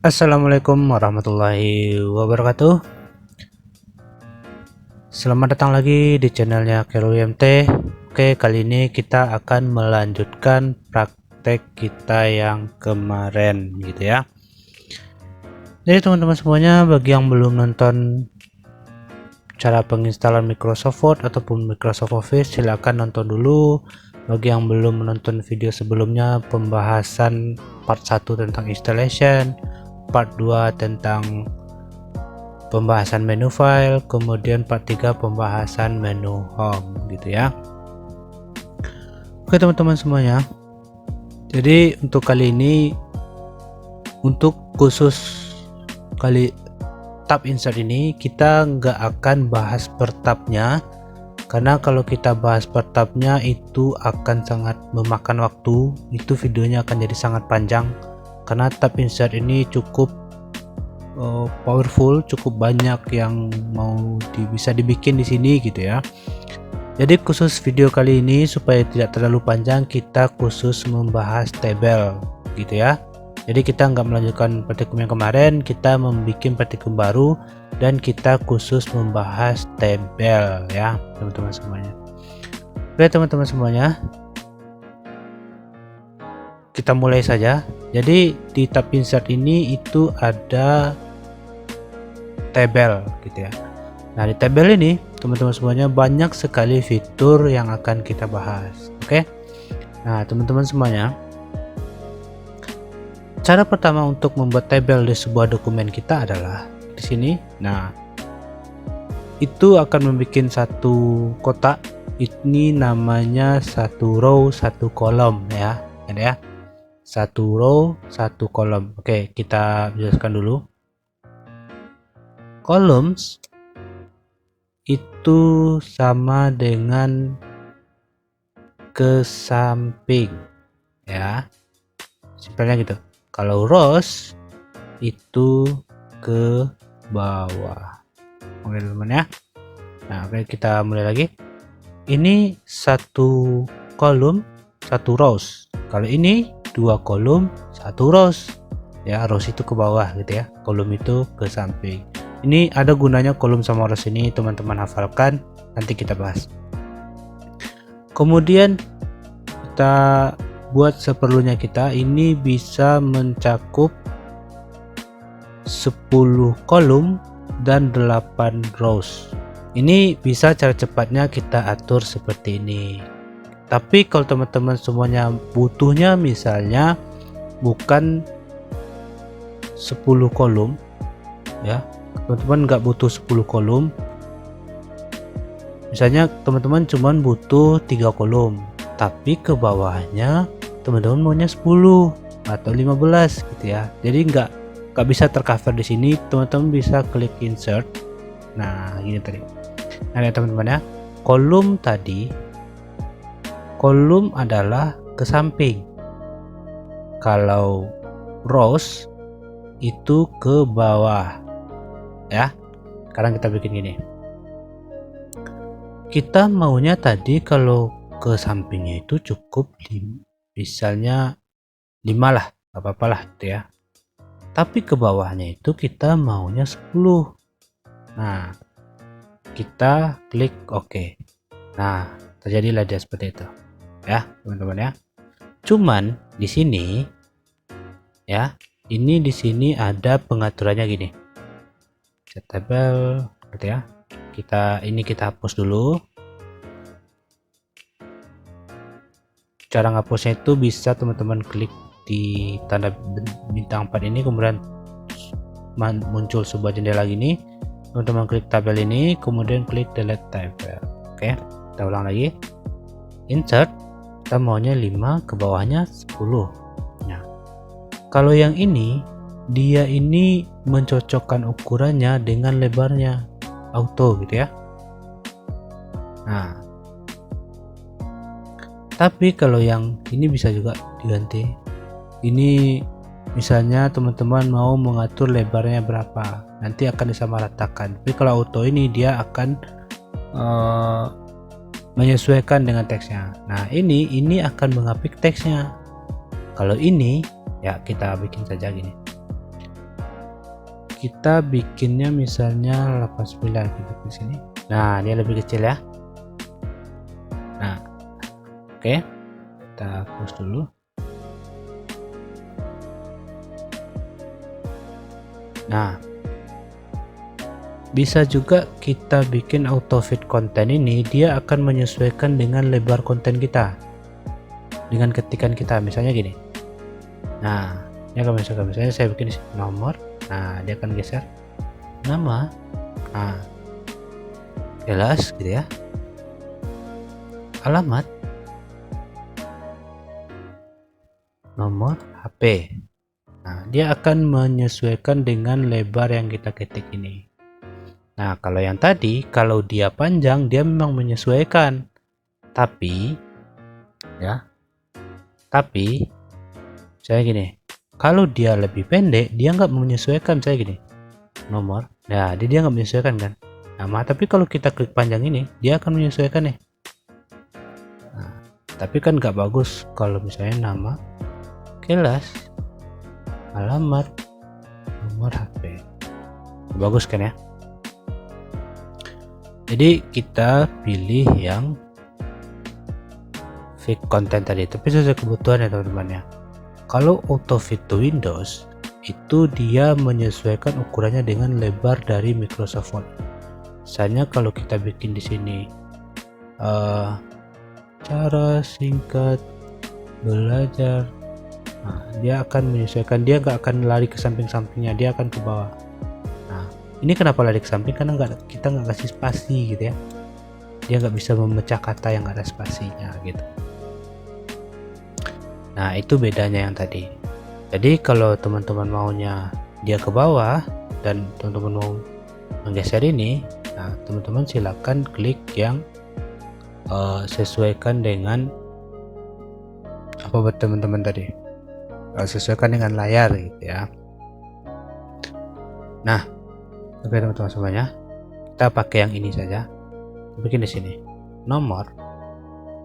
Assalamualaikum warahmatullahi wabarakatuh. Selamat datang lagi di channelnya KeroYMT. Oke, kali ini kita akan melanjutkan praktek kita yang kemarin gitu ya. Jadi teman-teman semuanya, bagi yang belum nonton cara penginstalan Microsoft Word ataupun Microsoft Office, silahkan nonton dulu. Bagi yang belum menonton video sebelumnya, pembahasan part 1 tentang installation, part 2 tentang pembahasan menu file, kemudian part 3 pembahasan menu home gitu ya. Oke teman-teman semuanya, jadi untuk kali ini, untuk khusus kali tab insert ini, kita nggak akan bahas per tabnya, karena kalau kita bahas per tabnya itu akan sangat memakan waktu, itu videonya akan jadi sangat panjang, karena tab insert ini cukup powerful, cukup banyak yang mau bisa dibikin di sini gitu ya. Jadi khusus video kali ini supaya tidak terlalu panjang, kita khusus membahas tabel gitu ya. Jadi kita nggak melanjutkan praktikum yang kemarin, kita membuat praktikum baru dan kita khusus membahas tabel ya teman-teman semuanya. Oke teman-teman semuanya, kita mulai saja. Jadi di tab insert ini itu ada tabel gitu ya. Nah di tabel ini teman-teman semuanya banyak sekali fitur yang akan kita bahas. Oke. Nah teman-teman semuanya, cara pertama untuk membuat tabel di sebuah dokumen kita adalah di sini. Nah itu akan membuat satu kotak. Ini namanya satu row satu kolom ya. Ya. Satu row satu kolom. Oke, kita jelaskan dulu. Columns itu sama dengan ke samping ya, simpelnya gitu. Kalau rows itu ke bawah. Oke teman-teman ya. Nah oke, kita mulai lagi. Ini satu kolom satu rows, kalau ini dua kolom satu rows ya. Rows itu ke bawah gitu ya, kolom itu ke samping. Ini ada gunanya kolom sama rows ini, teman-teman hafalkan, nanti kita bahas. Kemudian kita buat seperlunya kita. Ini bisa mencakup 10 kolom dan 8 rows. Ini bisa cara cepatnya kita atur seperti ini. Tapi kalau teman-teman semuanya butuhnya misalnya bukan 10 kolom ya, teman-teman nggak butuh 10 kolom, misalnya teman-teman cuman butuh 3 kolom tapi ke bawahnya teman-teman maunya 10 atau 15 gitu ya. Jadi nggak bisa tercover di sini, teman-teman bisa klik insert. Nah gini tadi. Nah ya teman-teman ya, kolom tadi, kolom adalah ke samping, kalau rows itu ke bawah ya. Sekarang kita bikin gini, kita maunya tadi kalau ke sampingnya itu cukup misalnya 5 lah, apa-apa lah gitu ya. Tapi ke bawahnya itu kita maunya 10. Nah kita klik OK. Nah terjadilah dia seperti itu ya teman-teman ya. Cuman di sini ya, ini di sini ada pengaturannya gini, set tabel gitu ya. Kita hapus dulu. Cara ngapusnya itu bisa teman-teman klik di tanda bintang 4 ini, kemudian muncul sebuah jendela gini, teman-teman klik tabel ini, kemudian klik delete tabel. Oke, kita ulang lagi. Insert, kita maunya 5, ke bawahnya 10. Nah kalau yang ini, dia ini mencocokkan ukurannya dengan lebarnya auto gitu ya. Nah tapi kalau yang ini bisa juga diganti. Ini misalnya teman-teman mau mengatur lebarnya berapa, nanti akan disamaratakan. Tapi kalau auto ini dia akan menyesuaikan dengan teksnya. Nah ini akan mengapik teksnya. Kalau ini ya kita bikin saja gini, kita bikinnya misalnya 89 gitu di sini. Nah, dia lebih kecil ya. Nah, oke. Kita close dulu. Nah, bisa juga kita bikin auto fit konten ini, dia akan menyesuaikan dengan lebar konten kita, dengan ketikan kita, misalnya gini. Nah, ini akan menyesuaikan, misalnya saya bikin nomor. Nah, dia akan geser nama. Nah, jelas gitu ya. Alamat, nomor HP. Nah, dia akan menyesuaikan dengan lebar yang kita ketik ini. Nah, kalau yang tadi, kalau dia panjang, dia memang menyesuaikan. Tapi, saya gini, kalau dia lebih pendek, dia nggak menyesuaikan. Saya gini, nomor. Nah, dia nggak menyesuaikan kan? Nama. Tapi kalau kita klik panjang ini, dia akan menyesuaikan nih. Nah, tapi kan nggak bagus kalau misalnya nama, kelas, alamat, nomor HP. Bagus kan ya? Jadi kita pilih yang fit content tadi, tapi sesuai kebutuhan ya teman-teman ya. Kalau auto fit to Windows itu dia menyesuaikan ukurannya dengan lebar dari Microsoft Word. Misalnya kalau kita bikin di sini cara singkat belajar, nah, dia akan menyesuaikan, dia nggak akan lari ke samping-sampingnya, dia akan ke bawah. Nah, ini kenapa lari ke samping, karena kita nggak kasih spasi gitu ya, dia nggak bisa memecah kata yang ada spasinya gitu. Nah, itu bedanya yang tadi. Jadi kalau teman-teman maunya dia ke bawah dan teman-teman mau menggeser ini, nah teman-teman silakan klik yang sesuaikan dengan apa buat teman-teman tadi, sesuaikan dengan layar gitu ya. Nah, oke teman-teman semuanya, kita pakai yang ini saja. Bikin di sini nomor.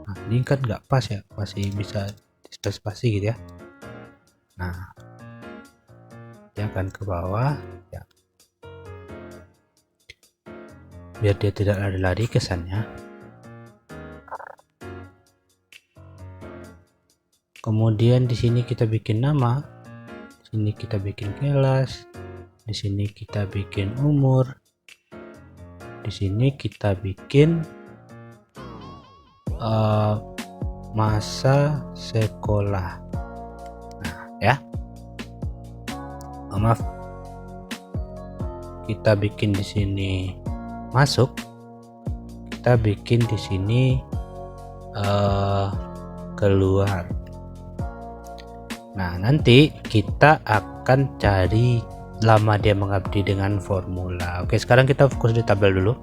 Nah, ini kan nggak pas ya, masih bisa spasi gitu ya. Nah, dia akan ke bawah ya, biar dia tidak lari-lari kesannya. Kemudian di sini kita bikin nama, di sini kita bikin kelas, di sini kita bikin umur, di sini kita bikin masa sekolah. Nah, ya. Maaf. Kita bikin di sini masuk. Kita bikin di sini keluar. Nah, nanti kita akan cari lama dia mengabdi dengan formula. Oke, sekarang kita fokus di tabel dulu.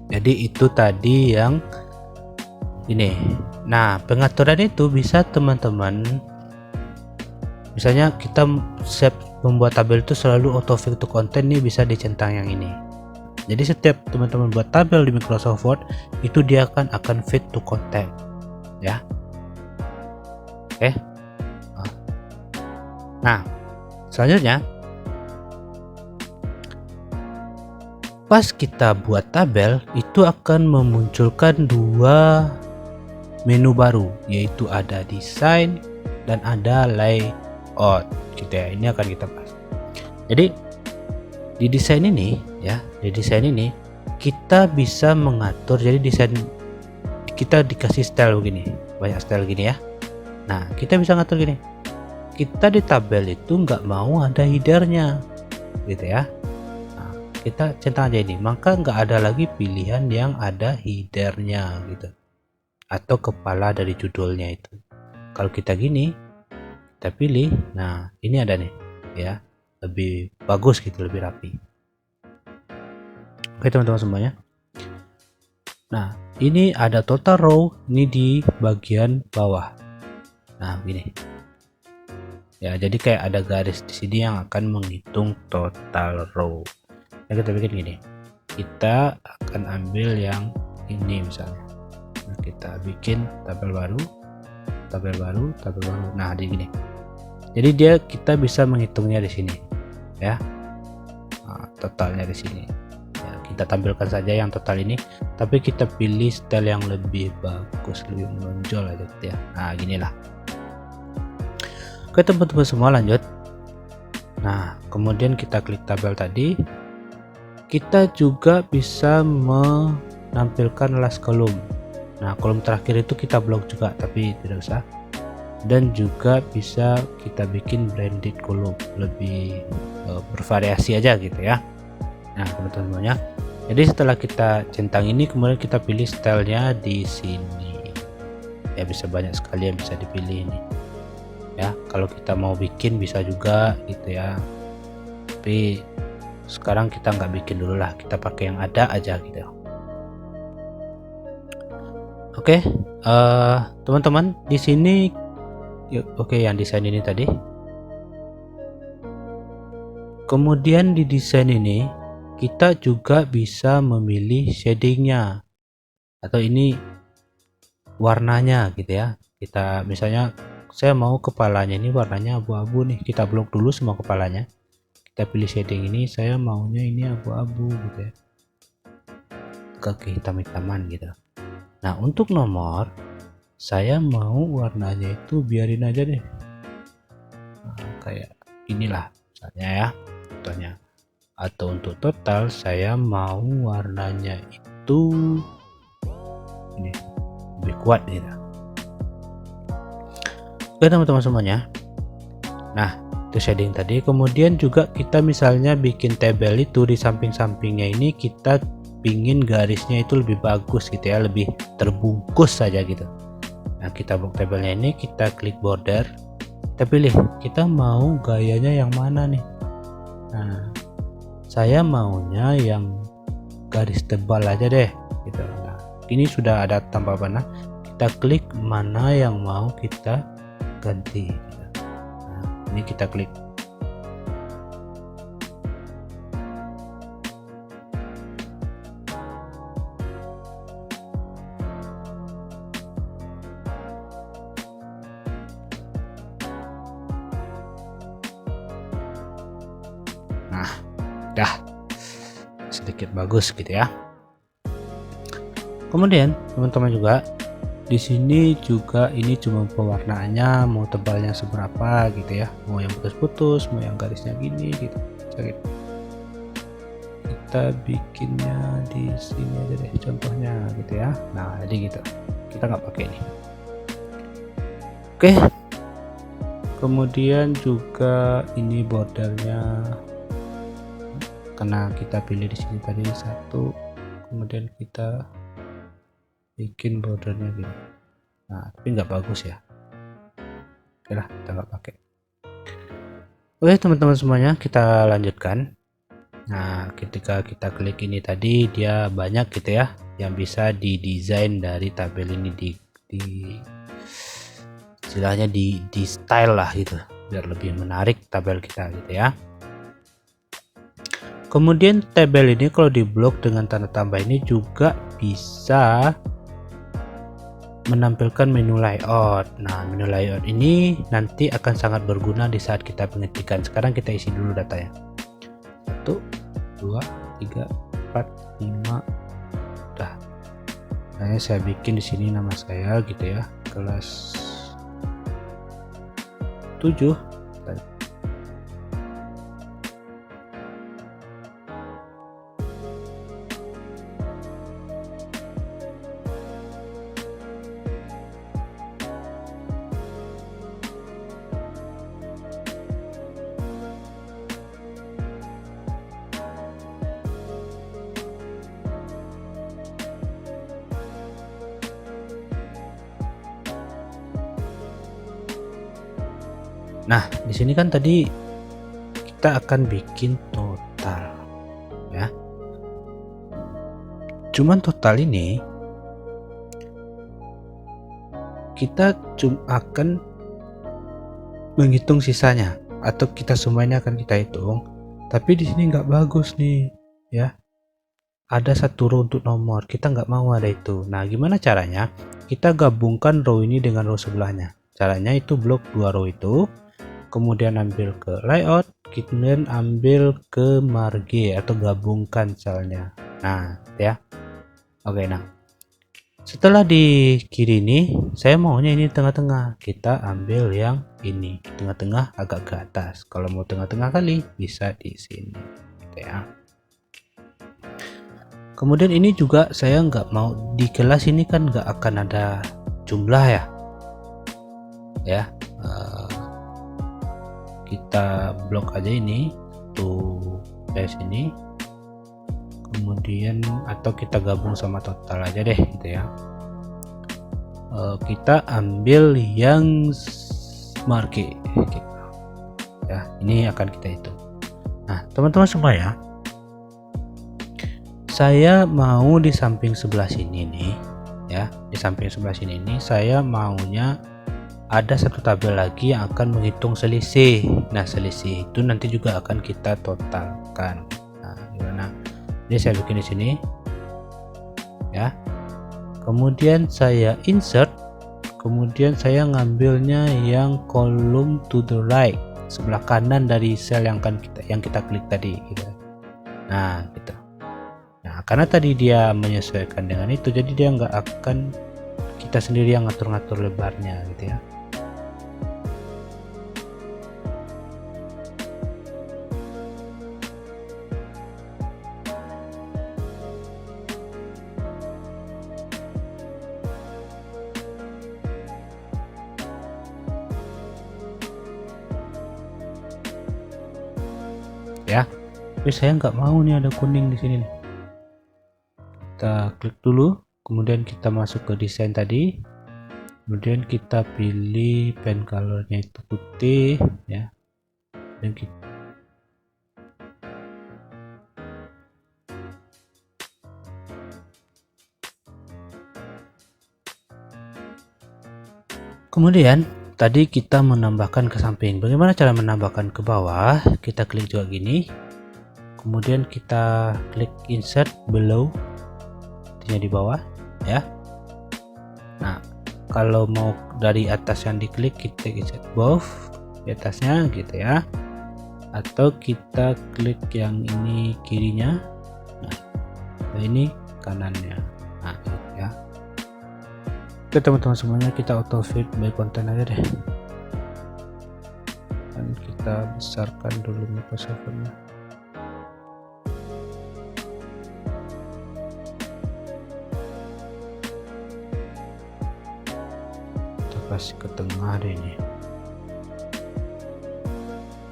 Jadi itu tadi yang ini. Nah, pengaturan itu bisa teman-teman, misalnya kita membuat tabel itu selalu auto fit to content, nih bisa dicentang yang ini. Jadi setiap teman-teman buat tabel di Microsoft Word itu dia akan fit to content ya. Oke. Nah, selanjutnya pas kita buat tabel itu akan memunculkan dua menu baru, yaitu ada desain dan ada layout gitu ya. Ini akan kita bahas. Jadi di desain ini ya, di desain ini kita bisa mengatur. Jadi desain kita dikasih style begini, banyak style gini ya. Nah, kita bisa ngatur gini. Kita di tabel itu nggak mau ada headernya gitu ya. Nah, kita centang aja ini, maka nggak ada lagi pilihan yang ada headernya gitu, atau kepala dari judulnya itu. Kalau kita gini, kita pilih, nah ini ada nih ya, lebih bagus gitu, lebih rapi. Oke teman-teman semuanya. Nah, ini ada total row, ini di bagian bawah. Nah, gini. Ya, jadi kayak ada garis di sini yang akan menghitung total row. Nah, kita bikin gini. Kita akan ambil yang ini misalnya. Nah, kita bikin tabel baru, tabel baru, tabel baru. Nah, di gini. Jadi kita bisa menghitungnya di sini, ya. totalnya di sini. Ya, kita tampilkan saja yang total ini, tapi kita pilih style yang lebih bagus, lebih menonjol aja gitu ya. Nah, ginilah. Oke teman-teman semua, lanjut. Nah, kemudian kita klik tabel tadi. Kita juga bisa menampilkan last column. Nah, kolom terakhir itu kita blok juga, tapi tidak usah. Dan juga bisa kita bikin branded column, lebih bervariasi aja gitu ya. Nah, teman-teman semuanya, jadi setelah kita centang ini, kemudian kita pilih stylenya di sini ya. Bisa banyak sekali yang bisa dipilih ini ya. Kalau kita mau bikin bisa juga gitu ya, tapi sekarang kita nggak bikin dulu lah, kita pakai yang ada aja gitu. Oke, teman-teman di sini oke, yang desain ini tadi. Kemudian di desain ini kita juga bisa memilih shadingnya atau ini warnanya gitu ya. Kita misalnya saya mau kepalanya ini warnanya abu-abu nih, kita blok dulu semua kepalanya, kita pilih shading ini, saya maunya ini abu-abu gitu ya, ke hitam-hitaman gitu. Nah, untuk nomor saya mau warnanya itu biarin aja deh, kayak inilah misalnya ya contohnya. Atau untuk total saya mau warnanya itu ini lebih kuat gitu. Oke teman-teman semuanya, nah itu shading tadi. Kemudian juga kita misalnya bikin tabel itu di samping-sampingnya ini kita pingin garisnya itu lebih bagus gitu ya, lebih terbungkus saja gitu. Nah, kita blok tabelnya ini, kita klik border, kita pilih kita mau gayanya yang mana nih. Nah, saya maunya yang garis tebal aja deh gitu. Nah, ini sudah ada tanpa panah, kita klik mana yang mau kita ganti gitu. Nah, ini kita klik. Nah, dah sedikit bagus gitu ya. Kemudian teman-teman juga di sini juga ini cuma pewarnaannya, mau tebalnya seberapa gitu ya, mau yang putus-putus, mau yang garisnya gini gitu. Kita bikinnya di sini aja deh contohnya gitu ya. Nah, jadi gitu, kita nggak pakai ini. Oke, kemudian juga ini bordernya, karena kita pilih di sini tadi satu, kemudian kita bikin bordernya gini. Nah, tapi nggak bagus ya. Oke lah, kita nggak pakai. Oke teman-teman semuanya, kita lanjutkan. Nah, ketika kita klik ini tadi, dia banyak gitu ya yang bisa didesain dari tabel ini, istilahnya di style lah gitu, biar lebih menarik tabel kita gitu ya. Kemudian tabel ini kalau diblok dengan tanda tambah ini juga bisa menampilkan menu layout. Nah, menu layout ini nanti akan sangat berguna di saat kita pengetikan. Sekarang kita isi dulu datanya. 1, 2, 3, 4, 5. Udah. Nah, saya bikin di sini nama saya gitu ya, kelas 7. Nah, di sini kan tadi kita akan bikin total ya. Cuman total ini kita cuma akan menghitung sisanya, atau kita semuanya akan kita hitung. Tapi di sini nggak bagus nih ya. Ada satu row untuk nomor, kita nggak mau ada itu. Nah, gimana caranya? Kita gabungkan row ini dengan row sebelahnya. Caranya itu blok 2 row itu, kemudian ambil ke layout, kemudian ambil ke marge atau gabungkan selnya. Nah, ya. Oke, nah. Setelah di kiri ini, saya maunya ini tengah-tengah. Kita ambil yang ini, tengah-tengah agak ke atas. Kalau mau tengah-tengah kali, bisa di sini, gitu ya. Kemudian ini juga saya nggak mau di kelas ini kan nggak akan ada jumlah ya. Kita blok aja ini tuh dari sini. Kemudian atau kita gabung sama total aja deh gitu ya. Kita ambil yang marque gitu. Ya, ini akan kita hitung. Nah, teman-teman semua ya, saya mau di samping sebelah sini nih ya, di samping sebelah sini nih saya maunya ada satu tabel lagi yang akan menghitung selisih. Nah, selisih itu nanti juga akan kita totalkan. Nah, gimana? Ini saya bikin di sini ya. Kemudian saya insert, kemudian saya ngambilnya yang column to the right, sebelah kanan dari sel yang kita klik tadi gitu. Nah, gitu. Nah, karena tadi dia menyesuaikan dengan itu, jadi dia nggak akan kita sendiri yang ngatur-ngatur lebarnya gitu ya. Ya, tapi saya nggak mau nih ada kuning di sini nih. Kita klik dulu, kemudian kita masuk ke desain tadi, kemudian kita pilih pen colornya itu putih ya, dan kita kemudian tadi kita menambahkan ke samping. Bagaimana cara menambahkan ke bawah? Kita klik juga gini, kemudian kita klik insert below, artinya di bawah ya. Nah, kalau mau dari atas yang diklik, kita insert above, di atasnya gitu ya, atau kita klik yang ini kirinya. Nah, ini kanannya. Nah, gitu ya. Oke teman-teman semuanya, kita auto fit by konten aja deh, dan kita besarkan dulu Microsoft-nya. Kita kasih ke tengah deh ini.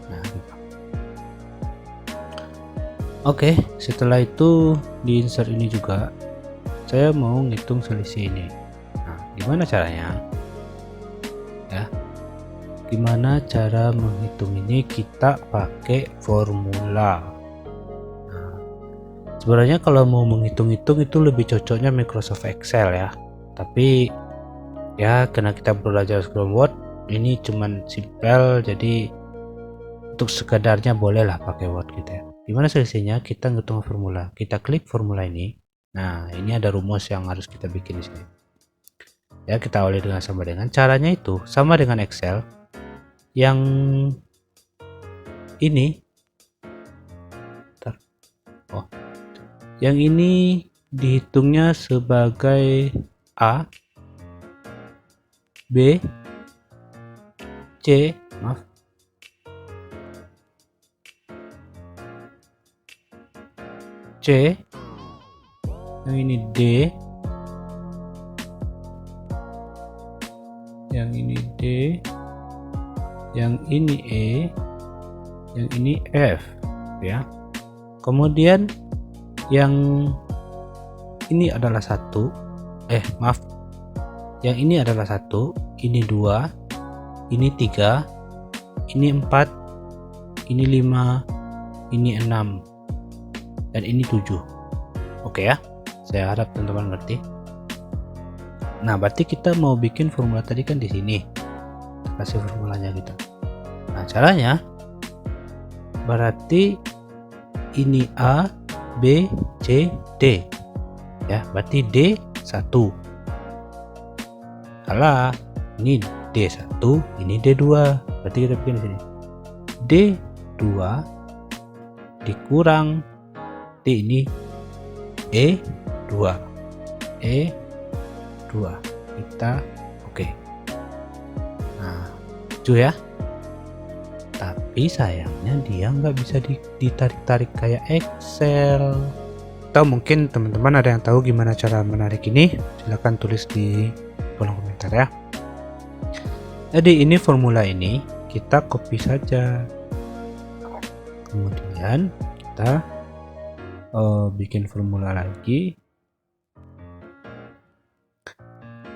Nah, gitu. Oke, setelah itu di insert ini juga saya mau ngitung selisih ini. Gimana caranya ya, gimana cara menghitung ini? Kita pakai formula. Nah, sebenarnya kalau mau menghitung-hitung itu lebih cocoknya Microsoft Excel ya, tapi ya karena kita belajar Scrum Word ini cuman simpel, jadi untuk sekadarnya bolehlah pakai Word gitu ya. Gimana selisihnya? Kita ngitung formula, kita klik formula ini. Nah, ini ada rumus yang harus kita bikin di sini ya. Kita awali dengan sama dengan, caranya itu sama dengan Excel. Yang ini yang ini dihitungnya sebagai A, B, C, C, yang ini D, yang ini D, yang ini E, yang ini F ya. Kemudian yang ini adalah satu, yang ini adalah satu, ini 2, ini 3, ini 4, ini 5, ini 6, dan ini 7. Oke ya, saya harap teman-teman ngerti. Nah, berarti kita mau bikin formula tadi kan di sini, kasih formulanya gitu. Nah, caranya berarti ini A, B, C, D ya, berarti D 1. Salah, ini D1, ini D2, berarti kita bikin di sini D dikurang D ini E2 kita oke. Nah, lucu ya. Tapi sayangnya dia nggak bisa ditarik-tarik kayak Excel. Atau mungkin teman-teman ada yang tahu gimana cara menarik ini, silahkan tulis di kolom komentar ya. Jadi ini formula ini kita copy saja, kemudian kita bikin formula lagi.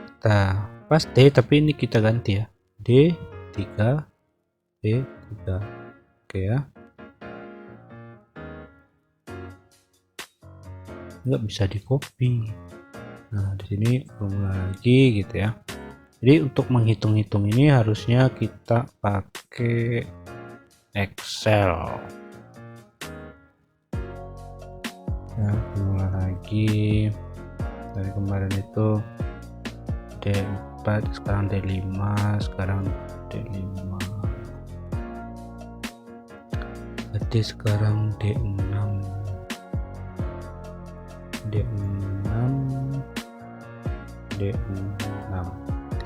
Kita pas D, tapi ini kita ganti ya, D3 D3. Oke ya, nggak bisa di copy. Nah, di sini formula lagi gitu ya. Jadi untuk menghitung-hitung ini harusnya kita pakai Excel. Ya, formula lagi dari kemarin itu D4, sekarang D5, sekarang D5. Berarti sekarang D6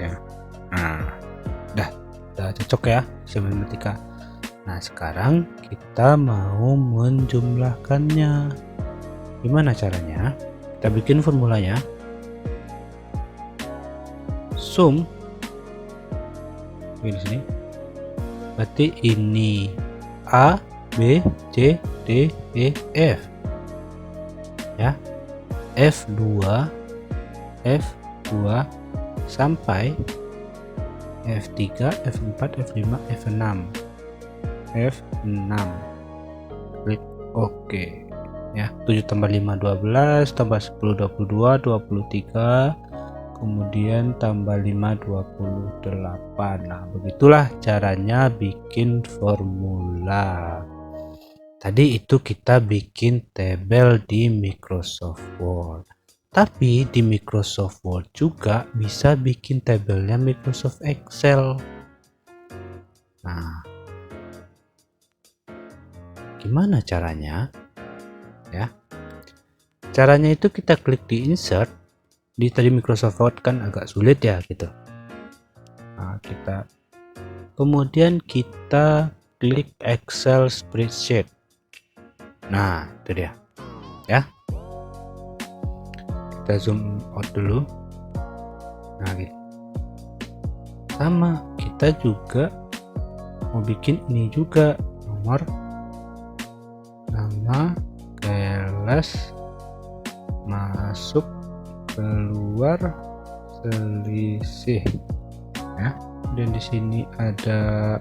ya. Nah, udah cocok ya matematika. Nah, sekarang kita mau menjumlahkannya. Gimana caranya? Kita bikin formulanya. Sum di sini. Berarti ini A, B, C, D, E, F. Ya. F2 sampai F3, F4, F5, F6. Klik OK ya. 7 tambah 5 12, tambah 10 22, 23, kemudian tambah 5 28. Nah, begitulah caranya bikin formula. Tadi itu kita bikin tabel di Microsoft Word. Tapi di Microsoft Word juga bisa bikin tabelnya Microsoft Excel. Nah, gimana caranya? Ya, caranya itu kita klik di insert. Di tadi Microsoft Word kan agak sulit ya gitu. Nah, kemudian kita klik Excel spreadsheet. Nah, itu dia ya. Kita zoom out dulu. Nah, gitu. Sama, kita juga mau bikin ini juga, nama kelas masuk keluar selisih ya. Dan di sini ada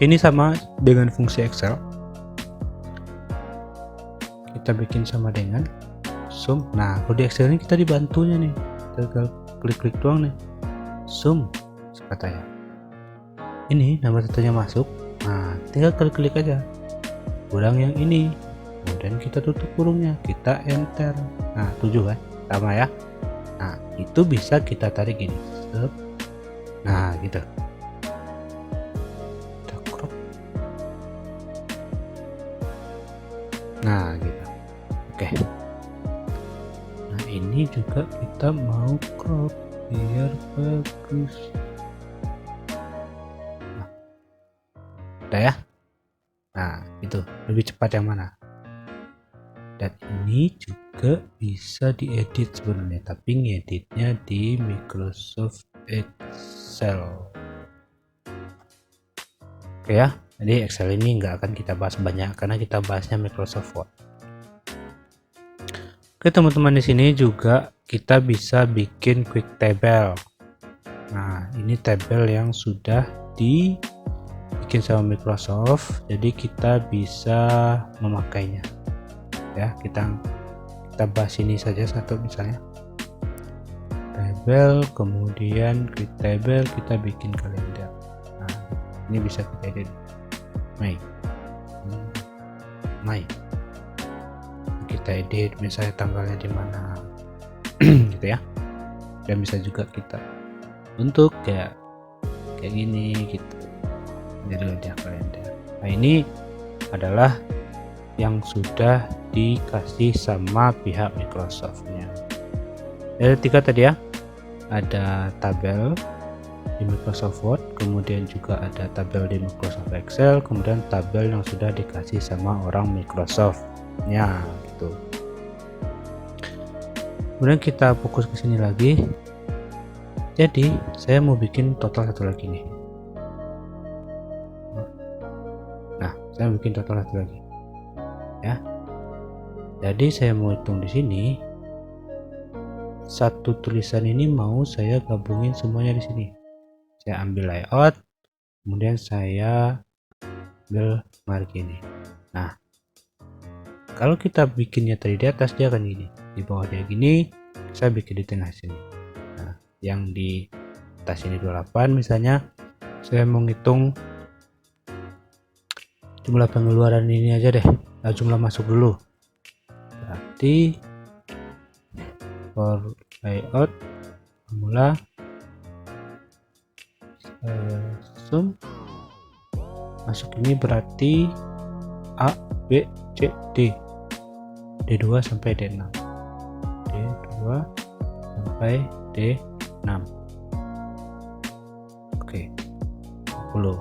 ini sama dengan fungsi Excel. Kita bikin sama dengan sum. Nah, kalau di Excel ini kita dibantunya nih, tinggal klik-klik doang nih, sum katanya. Ini nama datanya masuk. Nah, tinggal klik-klik aja, kurang yang ini, kemudian kita tutup kurungnya, kita enter. Nah, 7 kan, sama ya. Nah, itu bisa kita tarik ini. Nah, gitu. Nah, gitu. Oke. Nah, ini juga kita mau crop biar bagus. Nah, udah ya. Nah, itu lebih cepat yang mana? Dan ini juga bisa diedit sebenarnya, tapi ngeditnya di Microsoft Excel. Oke ya. Jadi Excel ini nggak akan kita bahas banyak karena kita bahasnya Microsoft Word. Oke teman-teman, di sini juga kita bisa bikin quick table. Nah, ini tabel yang sudah dibikin sama Microsoft, jadi kita bisa memakainya. Ya, kita bahas ini saja satu misalnya. tabel, kemudian klik tabel, kita bikin kalender. Nah, ini bisa kita edit Mei, kita edit misalnya tanggalnya di mana gitu ya. Dan bisa juga kita bentuk kayak gini gitu, jadi wajah kalender. Nah, ini adalah yang sudah dikasih sama pihak Microsoftnya. Ada 3 tadi ya, ada tabel di Microsoft Word, kemudian juga ada tabel di Microsoft Excel, kemudian tabel yang sudah dikasih sama orang Microsoft ya gitu. Kemudian kita fokus ke sini lagi. Jadi saya mau bikin total satu lagi nih. Nah, saya bikin total satu lagi ya. Jadi saya mau hitung di sini, satu tulisan ini mau saya gabungin semuanya di sini. Saya ambil layout, kemudian saya ambil margin ini. Nah, kalau kita bikinnya tadi di atas, dia akan gini, di bawah dia gini, saya bikin di tengah sini. Nah, yang di atas ini 28 misalnya, saya mau ngitung jumlah pengeluaran ini aja deh. Nah, jumlah masuk dulu, berarti for layout formula sum masuk ini berarti A, B, C, D, D2 sampai D6, D2 sampai D6. Oke, 10.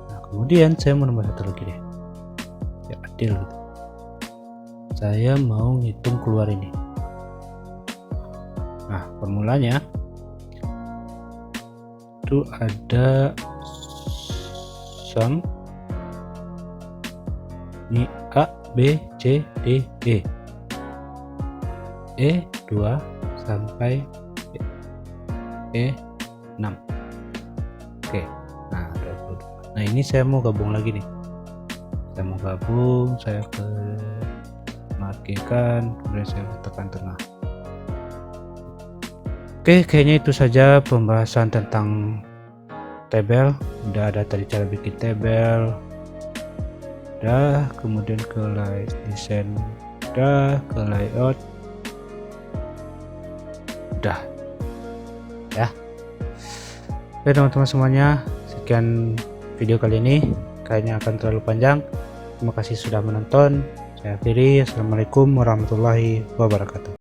Nah, kemudian saya mau nambah satu lagi deh, ya adil gitu. Saya mau ngitung keluar ini. Nah, formulanya itu ada sum ini A, B, C, D, E, E2 sampai E6. Oke, nah 22. Nah, ini saya mau gabung lagi nih. Saya mau gabung, saya ke markikan, kemudian saya tekan tengah. Oke, kayaknya itu saja pembahasan tentang tabel. Udah ada tadi cara bikin tabel, udah, kemudian ke desain, udah, ke layout, udah ya. Oke teman-teman semuanya, sekian video kali ini, kayaknya akan terlalu panjang. Terima kasih sudah menonton. Saya akhiri. Assalamualaikum warahmatullahi wabarakatuh.